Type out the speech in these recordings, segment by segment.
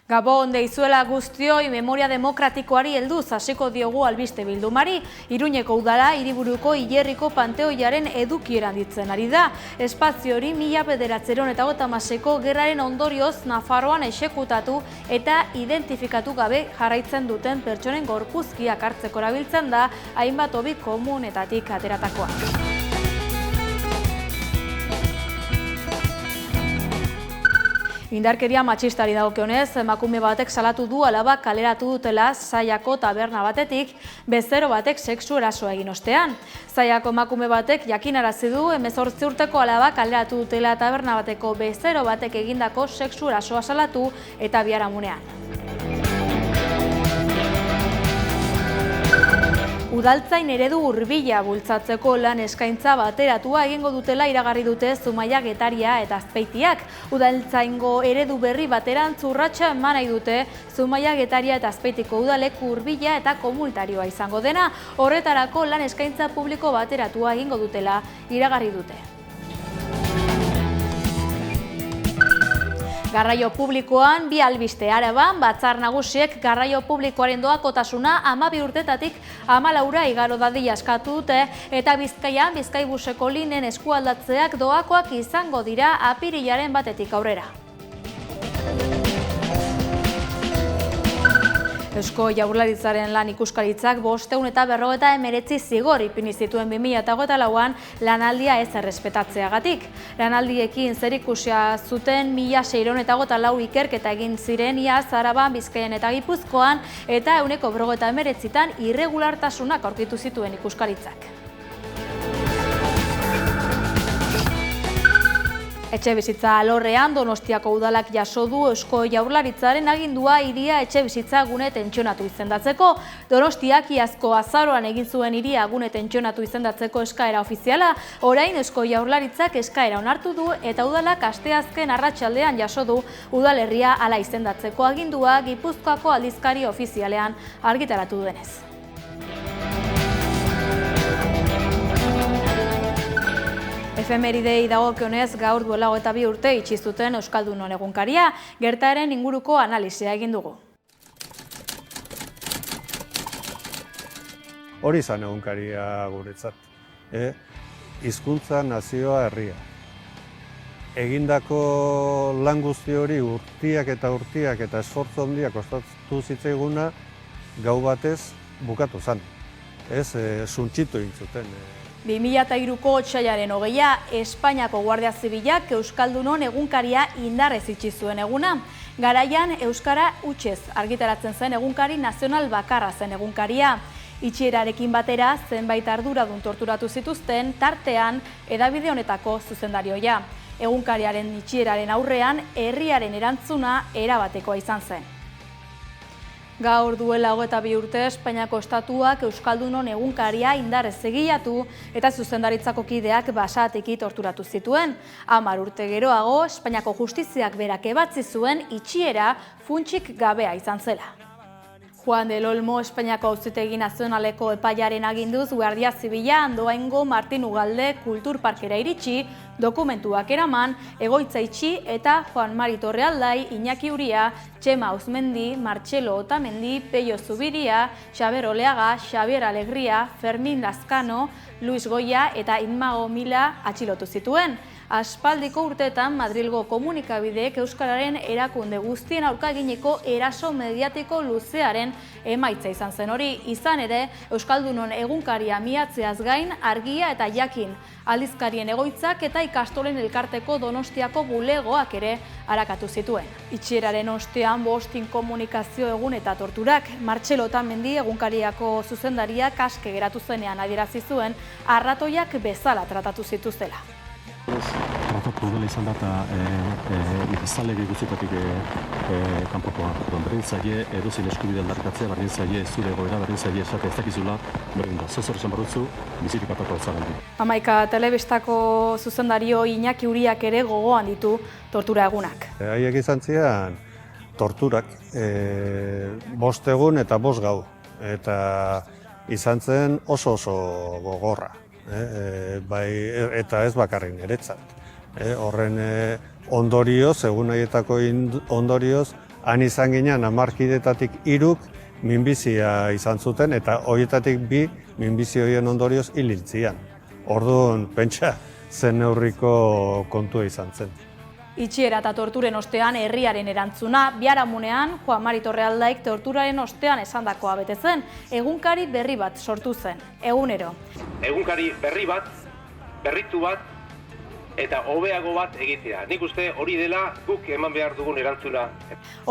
Gabon deizuela guztioi memoria demokratikoari helduz hasiko diogu albiste bildumari. Iruñeko udala hiriburuko hilerriko panteoiaren edukieran ditzen ari da. Espazio hori 1956ko gerraren ondorioz Nafarroan exekutatu eta identifikatu gabe jarraitzen duten pertsonen gorpuzkiak hartzeko erabiltzen da, hainbat hobi komunetatik ateratakoa. Indarkeria matxistari dagokionez, emakume batek salatu du alaba kaleratu dutela Zaiako taberna batetik, bezero batek sexu erasoa egin ostean. Zaiako emakume batek jakinarazi du 18 urteko alaba kaleratu dutela taberna bateko bezero batek egindako sexu erasoa salatu eta biharamunean. Udaltzain eredu hurbila bultzatzeko lan eskaintza bateratua egingo dutela iragarri dute Zumaia, Getaria eta Azpeitiak. Udaltzaingo eredu berri baterantz urratsa eman nahi dute Zumaia, Getaria eta Azpeitiko udaleku hurbila eta komunitarioa izango dena. Horretarako lan eskaintza publiko bateratua egingo dutela iragarri dute. Garraio publikoan bi albiste. Araban, Batzar Nagusiek garraio publikoaren doakotasuna 12 urtetatik 14 igaro dadila eskatu dute eta Bizkaian Bizkaibuseko lineen eskualdatzeak doakoak izango dira apirilaren 1-tik aurrera. Eusko Jaurlaritzaren lan ikuskaritzak 559 zigor ipini zituen 2024an lanaldia ez errespetatzeagatik. Lanaldiekin zerikusia zuten 1654 ikerketa egin ziren iaz Araban, Bizkaian eta Gipuzkoan eta 159tan irregulartasunak aurkitu zituen ikuskaritzak. Etxebizitza alorrean Donostiako udalak jaso du Eusko Jaurlaritzaren agindua hiria etxebizitza gune tentsionatu izendatzeko. Donostiak iazko azaroan egin zuen hiria gune tentsionatu izendatzeko eskaera ofiziala, orain Eusko Jaurlaritzak eskaera onartu du eta udalak asteazken arratsaldean jaso du udalerria hala izendatzeko agindua Gipuzkoako aldizkari ofizialean argitaratu denez. Efemeridei dagokionez gaur duela 22 urte itxi zuten Euskaldunon egunkaria, gertaeren inguruko analisia egin dugu. Hori izan egunkaria guretzat. Hizkuntza, nazioa, herria. Egindako lan guzti hori urtiak eta esfortzu handiak kostatu zitzaiguna gau batez bukatu zen. Suntsitu egin zuten. 2003ko otsailaren 20a, Espainiako Guardia Zibilak Euskaldunon egunkaria indarrez itxi zuen eguna. Garaian euskara hutsez argitaratzen zen egunkari nazional bakarra zen egunkaria. Itxierarekin batera zenbait arduradun torturatu zituzten, tartean hedabide honetako zuzendarioia. Egunkariaren itxieraren aurrean herriaren erantzuna erabatekoa izan zen. Gaur duela 22 urte Espainiako estatuak Euskaldunon egunkaria indarrez egiatu eta zuzendaritzako kideak basatiki torturatu zituen. 10 urte geroago Espainiako justiziak berak ebatzi zuen itxiera funtsik gabea izan zela. Juan del Olmo Espainiako Auzitegi Nazionaleko epaiaren aginduz Guardia Zibila Andoaingo Martin Ugalde kulturparkera iritsi, dokumentuak eraman, egoitza itxi eta Juan Mari Torrealdai, Iñaki Uria, Txema Uzmendi, Martxelo Otamendi, Peio Zubiria, Xaber Oleaga, Xabier Alegria, Fermin Lazkano, Luis Goya eta Inmago Mila atxilotu zituen. Aspaldiko urteetan Madrilgo komunikabideek euskararen erakunde guztien aurka eginiko eraso mediatiko luzearen emaitza izan zen hori. Izan ere, Euskaldunon egunkaria miatzeaz gain argia eta jakin, aldizkarien egoitzak eta ikastolen elkarteko Donostiako bulegoak ere arakatu zituen. Itxieraren ostean 5 inkomunikazio egun eta torturak, Martxelo Otamendi egunkariako zuzendariak aske geratu zenean adierazi zuen arratoiak bezala tratatu zituztela. Tratatu dela izan da eta zalege guztietatik kanpokoa. Berdintzaile edozein eskubide aldarrikatzea, berdintzaile zure egoera, berdintzaile esate ez dakizula, berdin da, zozor esan barrutzu, bizirik atako etzaren du. Hamaika telebistako zuzendario Iñaki Uriak ere gogoan ditu tortura egunak. Haiek izan zian torturak, 5 egun eta 5 gau. Eta izan zen oso gogorra. Eta ez bakarrik niretzat. Horren ondorioz, egun haietako ondorioz, Han izan ginen 10 kidetatik 3 minbizia izan zuten, eta horietatik 2 minbizi horien ondorioz hilintzian. Orduan, pentsa, zen neurriko kontua izan zen. Itxiera eta torturen ostean herriaren erantzuna, biharamunean Juan Mari Torrealdaik torturaren ostean esandakoa bete zen, egunkari berri bat sortu zen, egunero. Egunkari berri bat, berritu bat, eta hobeago bat egitea. Nik uste hori dela guk eman behar dugun erantzuna.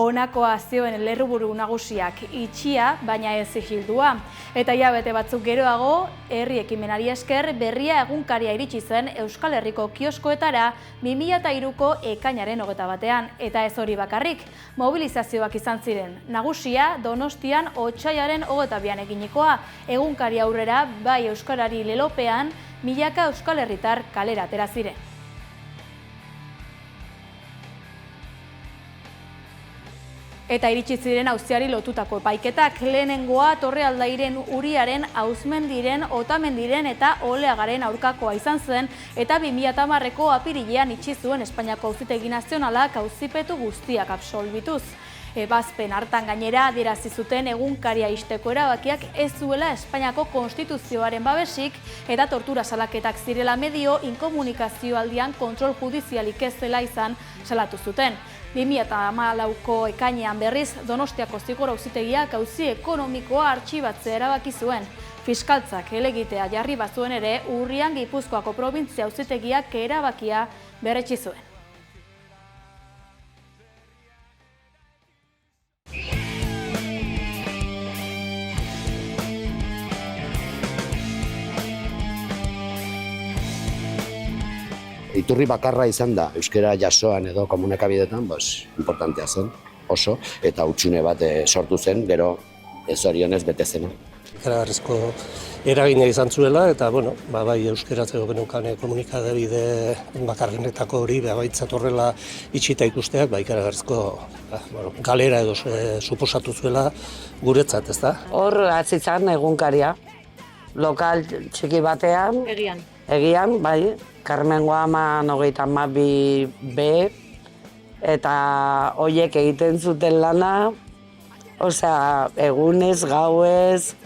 Honakoa zioen lerruburu nagusiak itxia, baina ez zigildua. Eta hilabete batzuk geroago, herri ekimenari esker berria egunkaria iritsi zen Euskal Herriko kioskoetara 2003ko ekainaren 21ean. Eta ez hori bakarrik, mobilizazioak izan ziren. Nagusia, Donostian otsailaren 22ean eginikoa, egunkari aurrera bai euskarari lelopean, milaka euskal herritar kalera atera ziren. Eta iritsi ziren auziari lotutako epaiketak, lehenengoa Torrealdairen, Uriaren, Auzmendiren, Otamendiren eta Oleagaren aurkakoa izan zen, eta 2010ko apirilean itxi zuen Espainiako Auzitegi Nazionalak auzipetu guztiak absolbituz. Ebazpen hartan gainera adierazi zuten egunkaria ixteko erabakiak ez zuela Espainiako Konstituzioaren babesik eta tortura salaketak zirela medio inkomunikazio aldian kontrol judizialik ez zela izan salatu zuten. 2014ko ekainean berriz Donostiako Zigor Auzitegiak auzi ekonomikoa artxibatzea erabaki zuen. Fiskaltzak helegitea jarri bazuen ere, urrian Gipuzkoako probintzia auzitegiak erabakia berretsi zuen. Iturri bakarra izan da, euskara jasoan edo komunikabideetan, importantea zen, oso, eta hutsune bat sortu zen, gero ez orionez bete zena. Ikaragarrizko eragina izan zuela, eta bai euskaratzeko genukan komunikabide bakarrenetako hori baitzat horrela itxita ikusteak, ikaragarrizko galera edo suposatu zuela guretzat, ez da? Hor atzitzan egunkaria, lokal txiki batean, egian, bai, Carmengo ama 32B, eta horiek egiten zuten lana, egunez, gauez.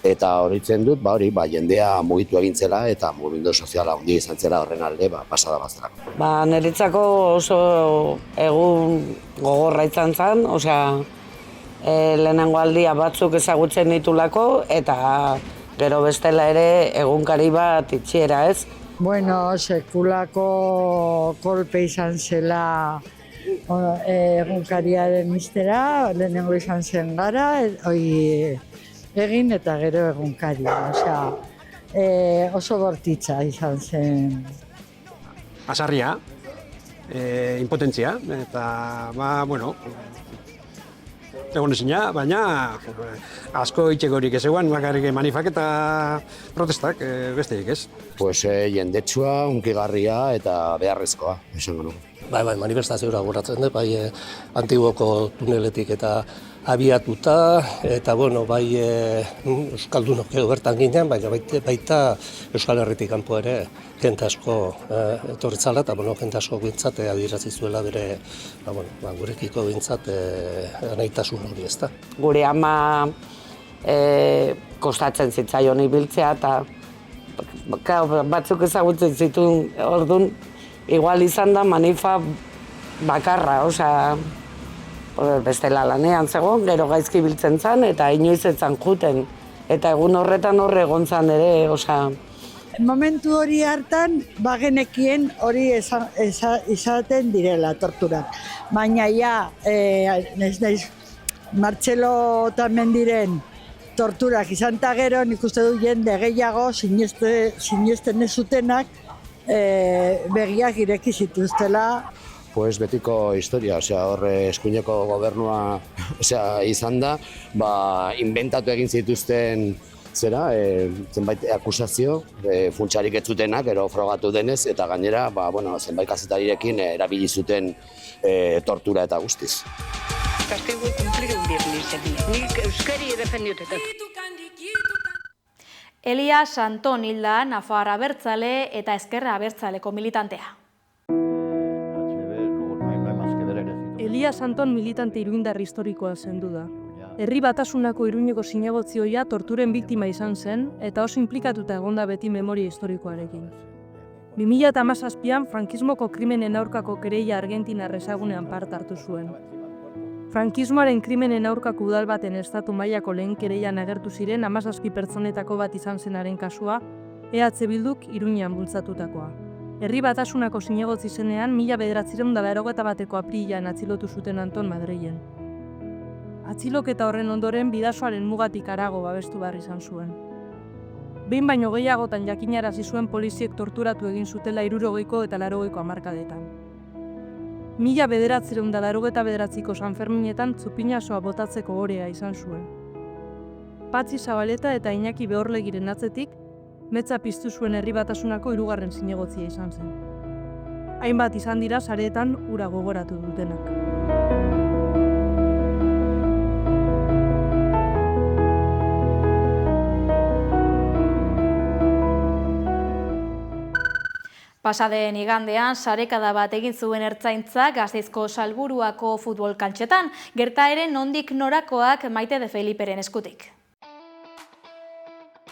Eta horitzen dut, jendea mugitu egintzela eta mugimendu soziala handi izan zela horren alde pasada bazterako. Niretzako oso egun gogorra izan zen, lehenengo aldia batzuk ezagutzen ditulako, eta gero bestela ere egunkari bat itxiera ez. Sekulako kolpe izan zela egunkariaren iztera, lehenengo izan zen gara, egin eta gero egunkaria. Oso bortitza izan zen. Asarria, impotentzia, eta egon ezina, baina asko itxegorik ez eguan, bakarrik manifak eta protestak besteik ez. Jendetsua, hunkigarria eta beharrezkoa, esango nuke. Manifestazioa goratzen dut, Antiguoko tuneletik eta abiatuta, eta Euskaldunok edo bertan ginen, baina baita Euskal Herritik kanpo ere jende asko etorritzala, eta jende asko gintzat adierazi zuela bere, gurekiko gintzat anaitasun hori ez da. Gure ama kostatzen zitzaion ibiltzea, eta batzuk ezagutzen zituen orduan, igual izan da manifa bakarra, bestela lanean zegoen, gero gaizki biltzen zen, eta inoiz etzan juten. Eta egun horretan horre egon zen ere, Momentu hori hartan, bagenekien hori izaten direla torturak. Baina Martxelo Otamendiren torturak izan eta gero, nik uste du jende gehiago sinesten ez zutenak begiak ireki zituztela. Betiko historia, horre eskuineko gobernua izan da, inventatu egin zituzten zenbait akusazio, funtsarik ez zutenak, ero frogatu denez, eta gainera, zenbait kazetarirekin erabili zuten tortura eta guztiz. Kastigu kumpliru birnitzen, nik euskari defendiotetan. Elia Santon hilda, Nafar abertzale eta Ezkerra abertzaleko militantea. Elias Anton militante iruindar historikoa zendu da. Herri Batasunako Iruñeko zinegotzioia torturen biktima izan zen eta oso inplikatuta egonda beti memoria historikoarekin. 2017an frankismoko krimenen aurkako kereila argentinar ezagunean parte hartu zuen. Frankismoaren krimenen aurkako udal baten estatu mailako lehen kereilan agertu ziren 17 pertsonetako bat izan zenaren kasua, EH Bilduk Iruñean bultzatutakoa. Herri Batasunako zinegotzi zenean 1981ko apirilean atxilotu zuten Anton Madrilen. Atxiloketa horren ondoren bidasoaren mugatik harago babestu behar izan zuen. Behin baino gehiagotan jakinarazi zuen poliziek torturatu egin zutela 70ko eta 80ko hamarkadetan. 1989ko San Ferminetan txupinazoa botatzeko orea izan zuen. Patxi Zabaleta eta Iñaki Behorlegiren atzetik, metza piztu zuen Herri Batasunako 3. zinegotzia izan zen. Hainbat izan dira sareetan hura gogoratu dutenak. Pasaden igandean sarekada bat egin zuen ertzaintzak Gasteizko Salburuako futbol kantxetan, gertaeren nondik norakoak Maite de Feliperen eskutik.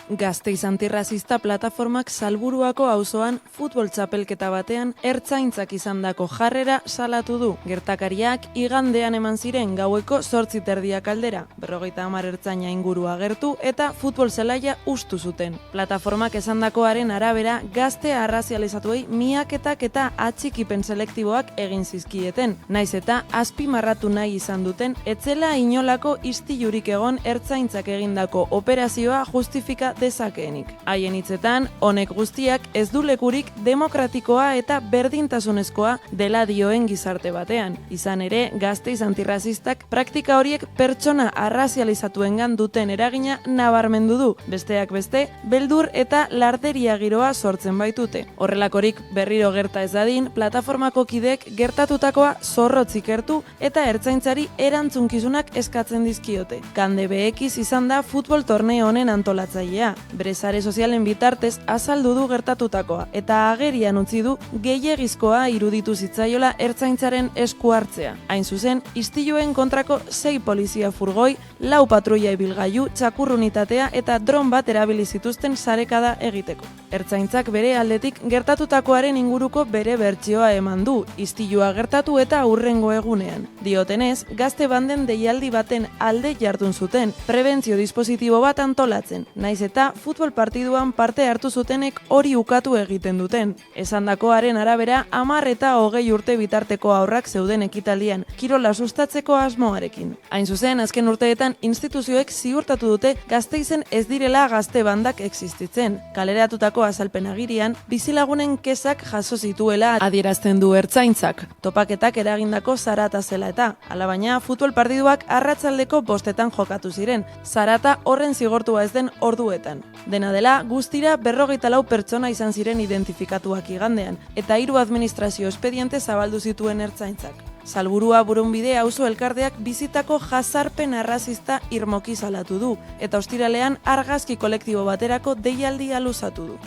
Gasteiz antirrazista plataformak Salburuako auzoan futbol txapelketa batean ertzaintzak izandako jarrera salatu du. Gertakariak igandean eman ziren gaueko 8:30 aldera, 50 ertzaina inguru agertu eta futbol zelaia hustu zuten. Plataformak esandakoaren arabera gazte arrazializatuei miaketak eta atxikipen selektiboak egin zizkieten. Naiz eta azpimarratu nahi izan duten, etzela inolako istilurik egon ertzaintzak egindako operazioa justifika dezakeenik. Haien hitzetan, honek guztiak ez du lekurik demokratikoa eta berdintasunezkoa dela dioen gizarte batean. Izan ere, Gasteiz antirrazistak praktika horiek pertsona arrazializatuengan duten eragina nabarmendu du. Besteak beste, beldur eta larderia giroa sortzen baitute. Horrelakorik berriro gerta ez dadin, plataformako kideek gertatutakoa zorrotz ikertu eta ertzaintzari erantzunkizunak eskatzen dizkiote. Kande BX izan da futbol torneo honen antolatzailea. Bere sare sozialen bitartez azaldu du gertatutakoa eta agerian utzi du gehiegizkoa iruditu zitzaiola ertzaintzaren esku hartzea. Hain zuzen, istiluen kontrako 6 polizia furgoi, 4 patruila ibilgailu, txakur unitatea eta dron bat erabili zituzten sarekada egiteko. Ertzaintzak bere aldetik gertatutakoaren inguruko bere bertsioa eman du, istilua gertatu eta hurrengo egunean. Diotenez, gazte banden deialdi baten alde jardun zuten, prebentzio dispositibo bat antolatzen, naiz eta futbol partiduan parte hartu zutenek hori ukatu egiten duten. Esandakoaren arabera, 10 eta 20 urte bitarteko aurrak zeuden ekitaldian, kirola sustatzeko asmoarekin. Hain zuzen, azken urteetan instituzioek ziurtatu dute Gasteizen ez direla gazte bandak existitzen. Kaleratutako azalpen agirian, bizilagunen kezak jaso zituela adierazten du ertzaintzak. Topaketak eragindako zarata zela eta, alabaina futbol partiduak arratsaldeko 5etan jokatu ziren, zarata horren zigortua ez den orduetan. Dena dela, guztira 44 pertsona izan ziren identifikatuak igandean, eta 3 administrazio espediente zabaldu zituen ertzaintzak. Salburua Burunbide auzo elkarteak bizitako jazarpen arrazista irmoki salatu du, eta ostiralean argazki kolektibo baterako deialdia luzatu du.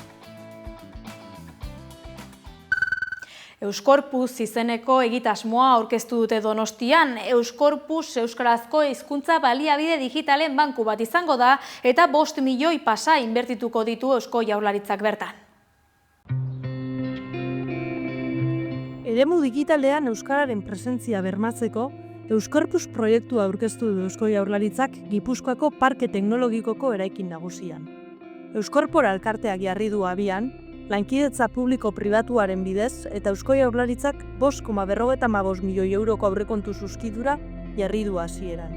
Euskorpus izeneko egitasmoa aurkeztu dute Donostian. Euskorpus euskarazko hizkuntza baliabide digitalen banku bat izango da eta 5 milioi pasa inbertituko ditu Eusko Jaurlaritzak bertan. Eremu digitalean euskararen presentzia bermatzeko, Euskorpus proiektua aurkeztu du Eusko Jaurlaritzak Gipuzkoako Parke Teknologikoko eraikin nagusian. Euskorpora elkarteak jarri du abian, lankidetza publiko-pribatuaren bidez eta Eusko Jaurlaritzak 5,55 milioi euroko aurrekontu zuzkidura jarri du hasieran.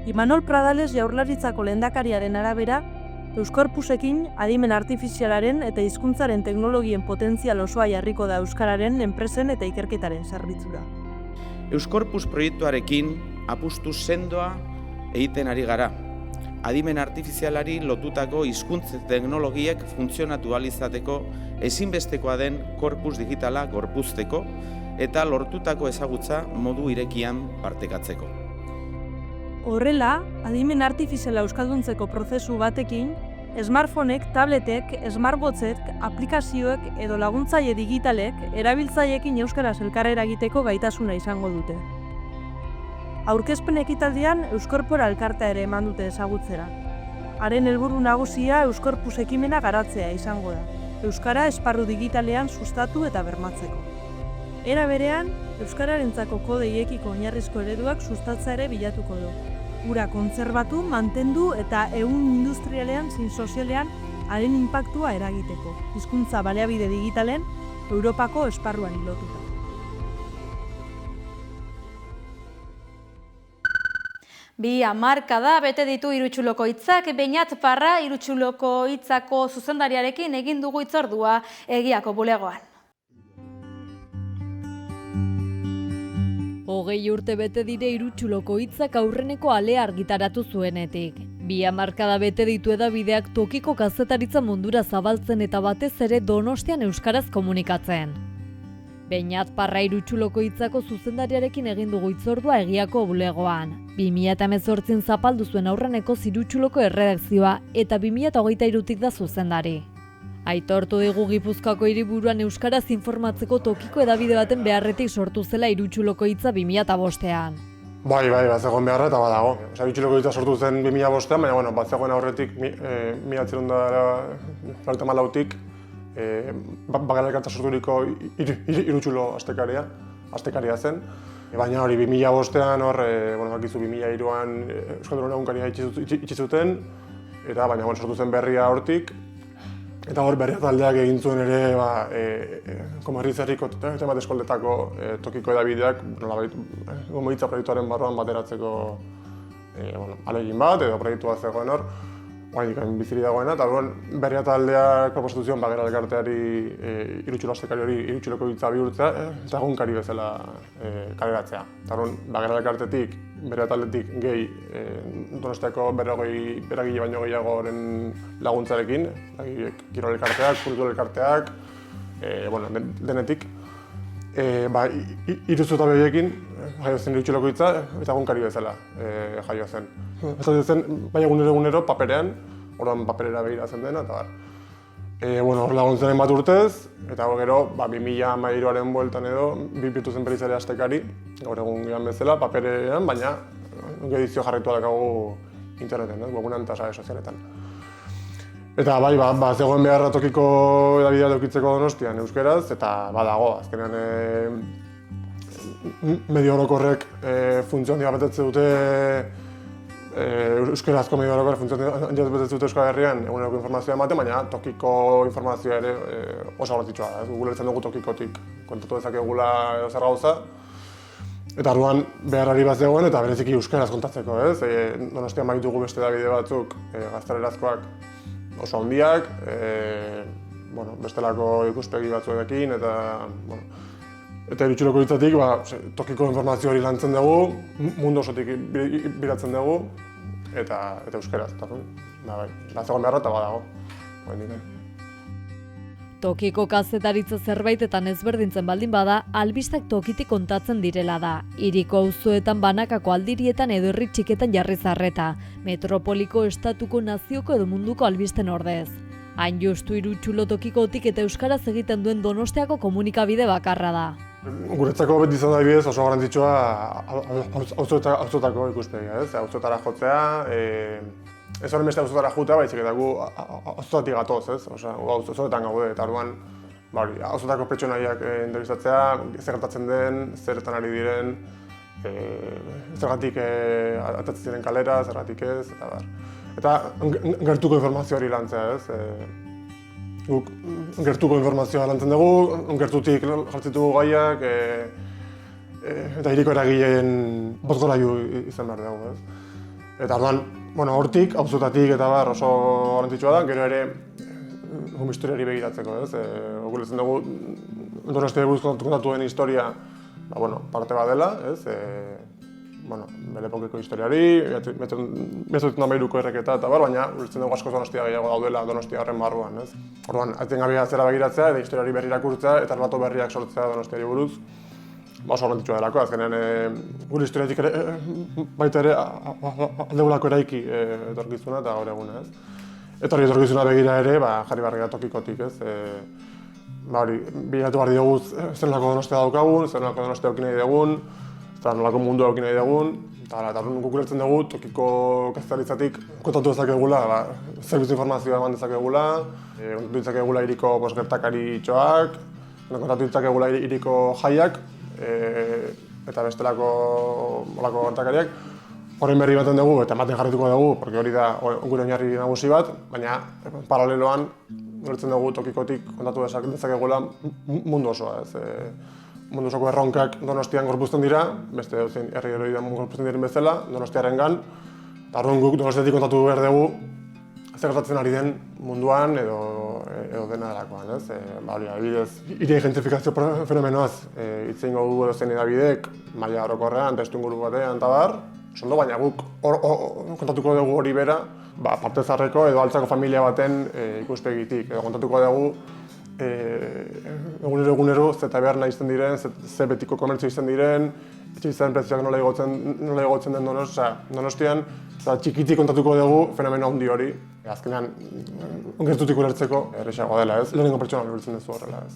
Imanol Pradales Jaurlaritzako lehendakariaren arabera, Euskorpusekin adimen artifizialaren eta hizkuntzaren teknologien potentzial osoa jarriko da euskararen enpresen eta ikerketaren zerbitzura. Euskorpus proiektuarekin apustu sendoa egiten ari gara. Adimen artifizialari lotutako hizkuntza teknologiek funtzionatu ahal izateko ezinbestekoa den korpus digitala gorpuzteko eta lortutako ezagutza modu irekian partekatzeko. Horrela, adimen artifiziala euskalduntzeko prozesu batekin, Smartphonek, tabletek, smartwatchek, aplikazioek edo laguntzaile digitalek erabiltzaileekin euskaraz elkarrera egiteko gaitasuna izango dute. Aurkezpen ekitaldian Euskorpora elkartea ere eman dute ezagutzera. Haren helburu nagusia Euskorpus ekimena garatzea izango da, euskara esparru digitalean sustatu eta bermatzeko. Era berean, euskararentzako kodeiekiko oinarrizko ereduak sustatzea ere bilatuko du. Hura kontserbatu, mantendu eta ehun industrialean zein sozialean haren inpaktua eragiteko, hizkuntza baliabide digitalen Europako esparruan lotuta. Bi hamarkada bete ditu Irutxuloko hitzak, Beñat Parra Irutxuloko hitzako zuzendariarekin egin dugu hitzordua Egiako bulegoan. 20 urte bete dire Irutxuloko hitzak aurreneko alea argitaratu zuenetik. Bi hamarkada bete ditu edabideak tokiko kazetaritza mundura zabaltzen eta batez ere Donostian euskaraz komunikatzen. Beñat Parra Irutxuloko hitzako zuzendariarekin egin dugu hitzordua Egiako bulegoan. 2018 zapaldu zuen aurreneko Irutxuloko erredakzioa eta 2023tik da zuzendari. Aitortu digu Gipuzkoako hiriburuan euskaraz informatzeko tokiko hedabide baten beharretik sortu zela Irutxuloko hitza 2005ean. Bai, bazegoen beharra eta badago. Irutxuloko hitza sortu zen 2005ean, baina bazegoen aurretik 1994tik Bagara elkartea sorturiko Irutxulo astekaria zen. Baina hori 2005ean bakizu 2003an Euskaldun egunkaria itxi zuten, eta baina sortu zen berria hortik. Eta hor berria taldeak egin zuen ere Komarrizarriko eta bat eskoldetako tokiko edabideak Gomoitza proiektuaren barruan bateratzeko alegin bat edo proiektua zegoen hor. Biziri dagoena, eta berria taldeak proposatu zion Bagara elkarteari Irutxulo astekari hori Irutxuloko hitza bihurtzea eta egunkari bezala kaleratzea. Bagara elkartetik, berria taldetik gehi Donostiako beragile baino gehiagoren laguntzarekin, kirol elkarteak, kultur elkarteak, denetik. Iruzu eta behiekin jaio zen Irutxuloko hitza eta egunkari bezala jaio zen. Eta zen, bai egunero paperean, orduan paperera begiratzen dena, eta hor laguntzenen bat urtez, eta gero 2013aren bueltan edo, bihurtu zen berriz ere astekari, gaur egun gian bezala, paperean, baina edizio jarraitu dakagu interneten, webunean eta sare sozialetan. Eta bai, zegoen beharra tokiko edabidea edukitzeko Donostian euskeraz, eta badago, azkenean medio orokorrek funtzio handia betetze dute euskerazko medio orokorrek funtzio handia betetze dute Euskal Herrian eguneroko informazioa ematen, baina tokiko informazioa ere oso garrantzitsua da. Ulertzen dugu tokikotik kontatu dezakegula edo zer gauza. Eta orduan beharrari bat zegoen eta bereziki euskeraz kontatzeko, ez? Donostian baditugu beste edabide batzuk gaztelerazkoak oso handiak, bestelako ikuspegi batzuekin eta Irutxuloko hitzatik tokiko informazio hori lantzen dugu, mundu osotik biratzen dugu eta euskeraz. Zegoen beharra eta badago. Tokiko kazetaritza zerbaitetan ezberdintzen baldin bada, albistak tokitik kontatzen direla da. Hiriko auzoetan banakako aldirietan edo herri txiketan jarri zarreta, metropoliko, estatuko, nazioko edo munduko albisten ordez. Hain justu Irutxulo tokikotik eta euskaraz egiten duen Donostiako komunikabide bakarra da. Guretzako beti izan da bidez oso garrantzitsua auzotako ikuspegia, auzotara jotzea, ez horren beste auzotara jutea, baizik eta gu auzotatik gatoz, auzotetan gaude, eta orduan auzotako pertsonaiak entrevistatzea, zer gertatzen den, zertan ari diren, zergatik atatzen ziren kalera, zergatik ez, eta gertuko informazio hori lantzea, ez? Guk gertuko informazioa lantzen dugu, gertutik jartzen dugu gaiak, eta hiriko eragileen bozgorailu izan behar dugu, ez? Eta orduan, hortik, auzotatik eta oso garrantzitsua da, gero ere historiari begiratzeko, ez? Guretzen dugu, Donostiari buruz kontatu den historia, parte bat dela, ez? Bere epokeko historiari, 1913ko erreketa eta baina ulertzen dugu asko Donostia gehiago daudela Donostia horren barruan, ez? Orduan, etengabea zera begiratzea eta historiari berri irakurtzea eta arbato berriak sortzea Donostiari buruz, oso garrantzitsua delako, azkenean gure historiatik baita ere aldegulako eraiki etorkizuna eta gaur eguna, ez? etorkizuna begira ere, jarri barria tokikotik, ez? Hori, bilatu behar dugu zer nolako Donostia daukagun, zer nolako Donostia aukin nahi dugun, zer nolako mundu aukin nahi dugun, eta guk ulertzen dugu tokiko kazetaritzatik kontatu dezakegula, zerbitzu informazioa eman dezakegula, kontatu ditzakegula hiriko gertakari itxoak, kontatu ditzakegula hiriko jaiak, eta bestelako gertakariak. Horren berri baten dugu eta ematen jarrituko dugu, porque hori da gure oinarri nagusi bat, baina paraleloan ulertzen dugu tokikotik kontatu dezakegula mundu osoa. Mundu osoko erronkak Donostian gorpuzten dira, beste edozein herri eroidan gorpuzten diren bezala, Donostiarengan, eta orduan guk Donostiatik kontatu behar dugu zer gertatzen ari den munduan edo dena delakoan, ez? Adibidez, hirien gentrifikazio fenomenoaz hitz egingo dugu edozein edabidek, maila orokorrean, testuinguru batean eta bar, ondo, baina guk kontatuko dugu hori bera, parte zaharreko edo altzako familia baten ikuspegitik, edo kontatuko dugu egunero ze taberna izten diren, ze betiko komertzio izten diren, etxebizitzaren prezioak nola igotzen den Donostian, eta txikitik kontatuko dugu fenomeno handi hori. Azkenean, gertutik ulertzeko erresagoa dela, ez? Lehenengo pertsona ulertzen duzu horrela, ez?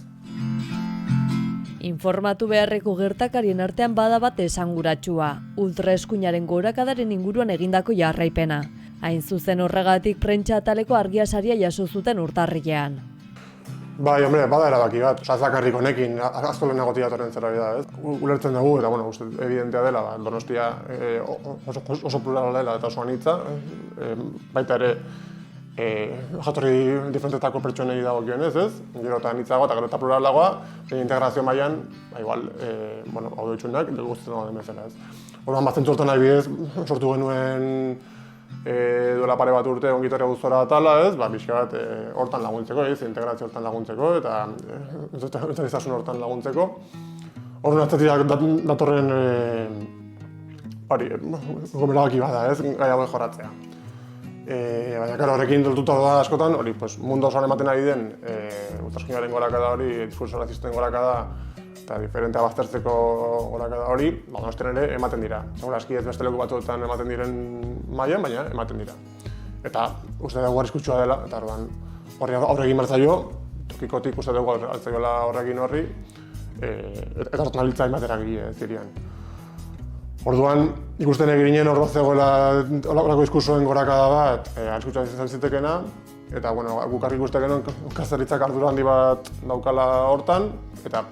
Informatu beharreko gertakarien artean bada bat esanguratsua, ultraeskuinaren gorakadaren inguruan egindako jarraipena. Hain zuzen horregatik prentsa ataleko argiasaria jaso zuten urtarrilean. Bai, hombre, bada erabaki bat. Ez bakarrik honekin, asko lehenagotik datorren zera da, ez? Ulertzen dugu, eta uste evidentea dela, Donostia oso plurala dela eta oso anitza, baita ere jatorri diferentetako pertsonei dagokionez, ez? Gero eta anitzagoa eta gero eta pluralagoa, integrazio mailan, igual, hau ditxunak, guztetan dago den bezala, ez? Orduan, zentzu hortan adibidez, sortu genuen duela pare bat urte ongitorri auzora atala, ez? Pixka bat hortan laguntzeko, integrazio hortan laguntzeko eta etorkiztasun hortan laguntzeko. Orduan, atzatik datorren gomerabaki bada, ez? Gai hauek jorratzea. Baina, karo, horrekin doltuta da askotan, hori, mundu osoan ematen ari den ultraeskuinaren gorakada hori, diskurso razisten gorakada eta diferentea baztertzeko gorakada hori, Donostian ere ematen dira. Segur aski ez beste leku batzuetan ematen diren mailan, baina ematen dira. Eta uste dugu arriskutsua dela, eta orduan horri aurre egin behar zaio, tokikotik uste dugu altzaiola horrekin horri, eta hortan alitza emateragile zirian. Orduan, ikusten egin hor bat zegoela horako diskursoen gorakada bat, arriskutsua izan zitekena, eta guk argi ikusten genuen kazaritzak ardura handi bat daukala hortan, eta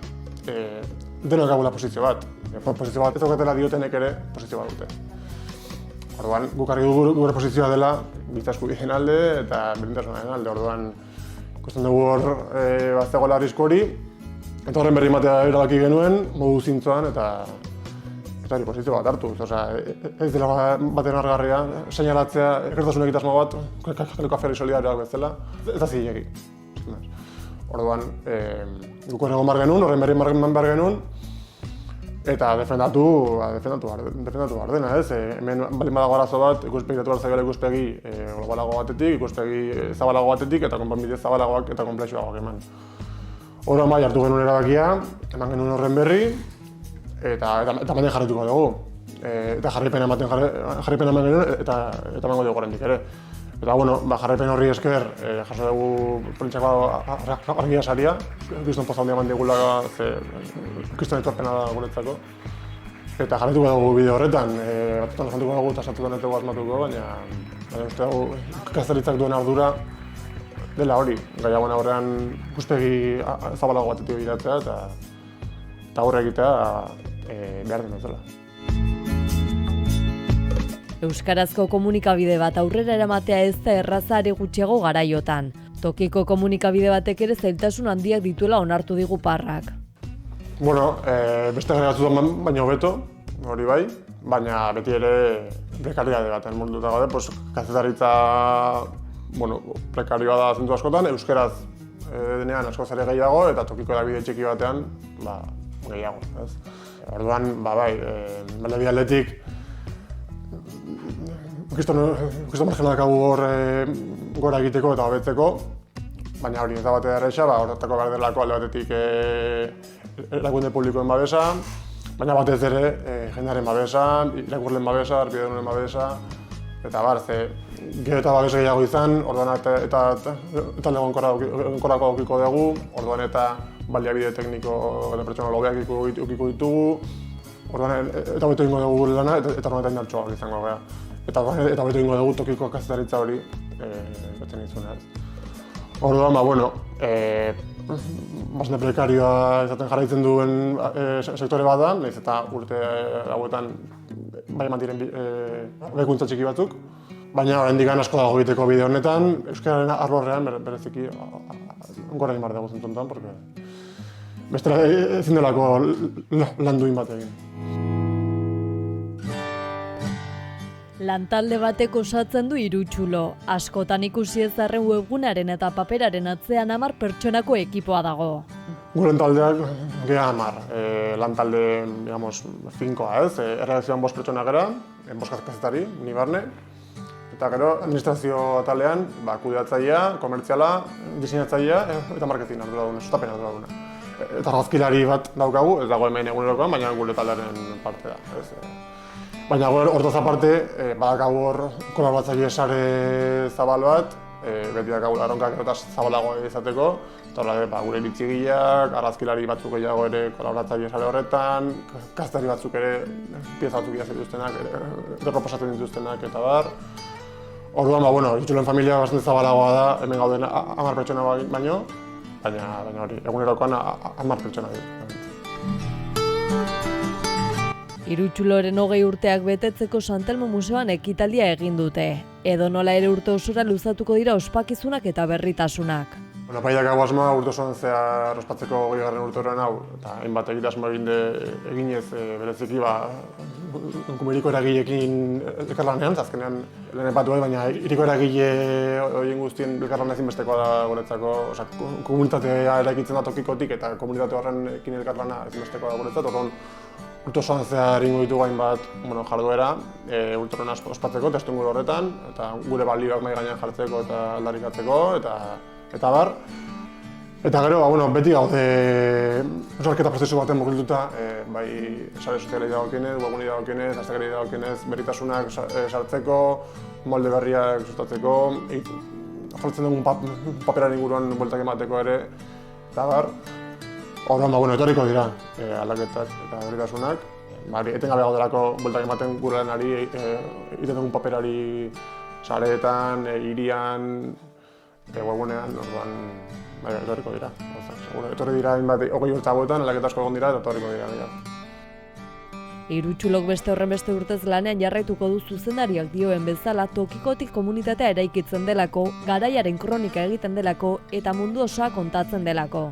denok gagula posizio bat. Posizio bat ez daukatela diotenek ere posizio bat dute. Orduan, guk argi gure posizioa dela giza eskubideen alde eta berdintasunaren alde. Orduan, ikusten dugu hor bat zegoela arrisku hori, eta horren berri ematea erabaki genuen, modu zintzoan eta hori posizio bat hartu. Ez dela baten argarria, seinalatzea egertasun egitasmo bat, kaleko aferri solidarioak bezala, ez da zilegi. Orduan, guk egon behar genuen, horren berri eman behar genuen, eta defendatu behar dena, ez? Hemen balin badago arazo bat, ikuspegiratu behar zaiola ikuspegi globalago batetik, ikuspegi zabalago batetik, eta konponbide zabalagoak eta konplexuagoak eman. Orduan bai, hartu genuen erabakia, eman genuen horren berri, eta ematen jarrituko dugu. Eta jarraipen eman genuen, eta emango dugu oraindik ere. Eta, jarraipen horri esker, jaso dugu prentsako argia saria, kriston poza handia eman digula, kriston etorpena da guretzako. Eta jarraituko dugu bideo horretan, batutan jantuko dugu eta sartutan ez dugu asmatuko, baina uste dugu kazaritzak duen ardura dela hori. Gai hauen aurrean ikuspegi zabalago batetik begiratzea eta aurre egitea behar den bezala. Euskarazko komunikabide bat aurrera eramatea ez da erraza are gutxiago garaiotan. Tokiko komunikabide batek ere zailtasun handiak dituela onartu digu Parrak. Beste gara batzutan baino hobeto, hori bai, baina beti ere prekariade baten munduta gaude, kazetaritza prekarioa da zentu askotan, euskeraz denean asko zare gehiago eta tokiko edabide txiki batean gehiago. Orduan, balebi aldetik, kriston margena dakagu hor gora egiteko eta hobetzeko, baina hori ez da batea erresa, horretako behar delako alde batetik erakunde publikoen babesa, baina batez ere jendearen babesa, irakurleen babesa, arpidedunen babesa, Eta bar, gero eta babes gehiago izan, orduan eta egonkorrako aukiko dugu, orduan eta baliabide tekniko eta pertsona lobeak ukiko ditugu, orduan eta beto ingo dugu gure lana eta orduan eta indartxoak izango gara. Eta beto ingo dugu tokiko kazetaritza hori betzen izuna. Orduan, bastante prekarioa izaten jarraitzen duen sektore bat da, nahiz eta urte hauetan bai eman diren hobekuntza txiki batzuk, baina oraindik asko dago egiteko bide honetan, euskararen arlorrean bereziki gora egin behar dugu zentontan, porque bestela ezin delako lan duin bat egin. Lantalde batek osatzen du Irutsulo. Askotan ikusi ez arren webgunaren eta paperaren atzean 10 pertsonako ekipoa dago. Gure taldeak gea 10. Lantalde, digamos, finkoa ez. Erredakzioan 5 pertsona gara, 5 kazetari, ni barne. Eta gero, administrazio atalean, kudeatzailea, komertziala, diseinatzailea eta marketing arduraduna, sustapen arduraduna. Eta argazkilari bat daukagu, ez dago hemen egunerokoan, baina gure taldearen parte da. Baina hortaz aparte, badakagu hor kolaboratzaile sare zabal bat, beti dakagu erronkak eta zabalago izateko, eta gure iritzigileak, argazkilari batzuk gehiago ere kolaboratzaile sare horretan, kazetari batzuk ere pieza batzuk idazten dituztenak, eta proposatzen dituztenak eta bar. Orduan, Irutsuloen familia bastante zabalagoa da, hemen gauden 10 pertsona baino, baina hori, egunerokoan 10 pertsona dira. Irutsuloren 20 urteak betetzeko Santelmo Museoan ekitaldia egin dute. Edo nola ere urte osora luzatuko dira ospakizunak eta berritasunak. Paiak hau asmoa urte osoan zehar ospatzeko 20. urte horren hau, eta hainbat egitasmo eginez bereziki iriko eragileekin elkarlanean, azkenean lehen epatu baina iriko eragile horien guztien elkarlana ezinbestekoa da guretzako, komunitatea eraikitzen da tokikotik eta komunitate horrekin elkarlana ezinbestekoa da guretzat, orduan urte osoan zehar ingo ditugu hainbat jarduera urte horren ospatzeko, testuinguru horretan, eta gure balioak mahai gainean jartzeko eta aldarrikatzeko, eta bar. Eta gero, beti gaude osarketa prozesu baten mugilduta, bai sare sozialei dagokienez, webgunei dagokienez, hashtagei dagokienez, berritasunak sartzeko, molde berriak sustatzeko, jartzen dugun paperaren inguruan bueltak emateko ere, eta bar. Orduan, etorriko dira aldaketak eta berritasunak. Etengabe gaudelako bueltak ematen gure lanari, egiten dugun paperari sareetan, hirian, webgunean, orduan etorriko dira. Etorri dira 20 urte hauetan, aldaketa asko egon dira eta etorriko dira. Irutsulok beste horren beste urtez lanean jarraituko du zuzendariak dioen bezala tokikotik komunitatea eraikitzen delako, garaiaren kronika egiten delako eta mundu osoa kontatzen delako.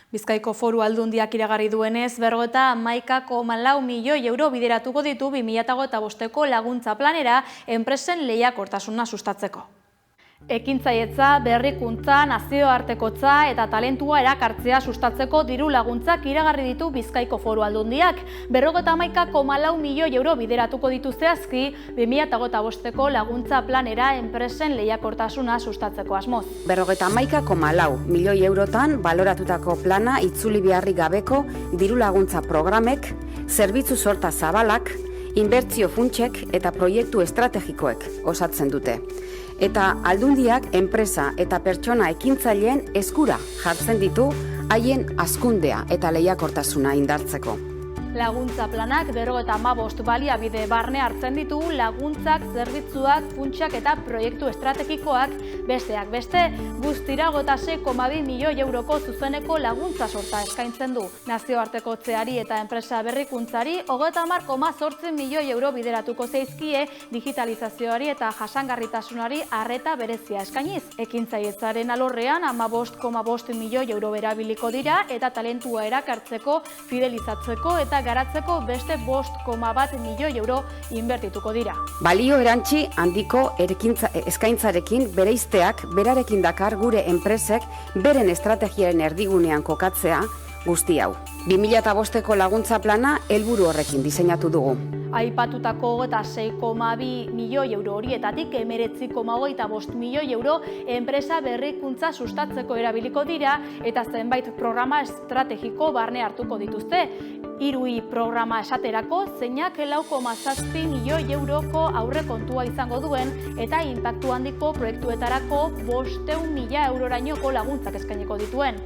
Bizkaiko Foru Aldundiak iragarri duenez, 51,4 milioi euro bideratuko ditu 2025ko laguntza planera enpresen lehiakortasuna sustatzeko. Ekintzailetza, berrikuntza, nazioartekotza eta talentua erakartzea sustatzeko diru laguntzak iragarri ditu Bizkaiko Foru Aldundiak. 51,4 milioi euro bideratuko ditu zehazki 2025ko laguntza planera enpresen lehiakortasuna sustatzeko asmoz. 51,4 milioi eurotan baloratutako plana itzuli beharrik gabeko diru laguntza programek, zerbitzu sorta zabalak, inbertsio funtsek eta proiektu estrategikoek osatzen dute. Eta Aldundiak enpresa eta pertsona ekintzaileen eskura jartzen ditu haien hazkundea eta lehiakortasuna indartzeko. Laguntza planak 55 baliabide barne hartzen ditu laguntzak, zerbitzuak, funtsak eta proiektu estrategikoak besteak beste guztira 6,2 milioi euroko zuzeneko laguntza sorta eskaintzen du. Nazioartekotzeari eta enpresa berrikuntzari 30,8 milioi euro bideratuko zaizkie digitalizazioari eta jasangarritasunari arreta berezia eskainiz. Ekintzailetzaren alorrean 15,5 milioi euro erabiliko dira eta talentua erakartzeko, fidelizatzeko eta garatzeko beste 5,1 milioi euro inbertituko dira. Balio erantzi handiko eskaintzarekin bereizteak berarekin dakar gure enpresek beren estrategiaren erdigunean kokatzea, guzti hau. 2005ko laguntza plana helburu horrekin diseinatu dugu. Aipatutako 6,2 milioi euro horietatik 19,25 milioi euro enpresa berrikuntza sustatzeko erabiliko dira eta zenbait programa estrategiko barne hartuko dituzte. 3 programa esaterako zeinak 4,7 milioi euroko aurrekontua izango duen eta inpaktu handiko proiektuetarako 500.000 eurorainoko laguntzak eskainiko dituen.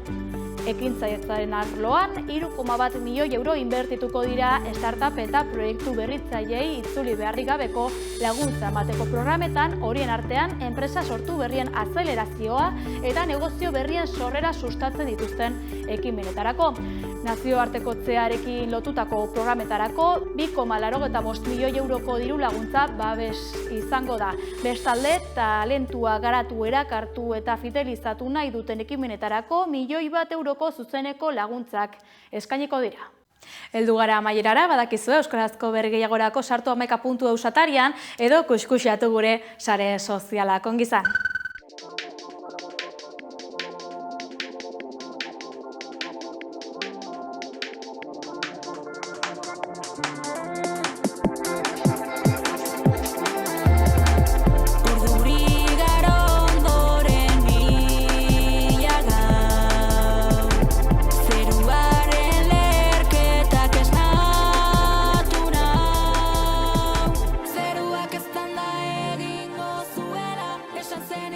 Ekintzailetzaren arloan 3,1 milioi euro inbertituko dira startup eta proiektu berritzaileei itzuli beharrik gabeko laguntza emateko programetan, horien artean enpresa sortu berrien azelerazioa eta negozio berrien sorrera sustatzen dituzten ekimenetarako. Nazioartekotzearekin lotutako programetarako 2,85 milioi euroko diru laguntza babes izango da. Bestalde, talentua garatu, erakartu eta fidelizatu nahi duten ekimenetarako 1 milioi euroko zuzeneko laguntzak eskainiko dira. Heldu gara amaierara, badakizu euskarazko bergeiagorako sartu 11 puntu eusatarian edo kuskusiatu gure sare sozialak. Ongi izan. Zen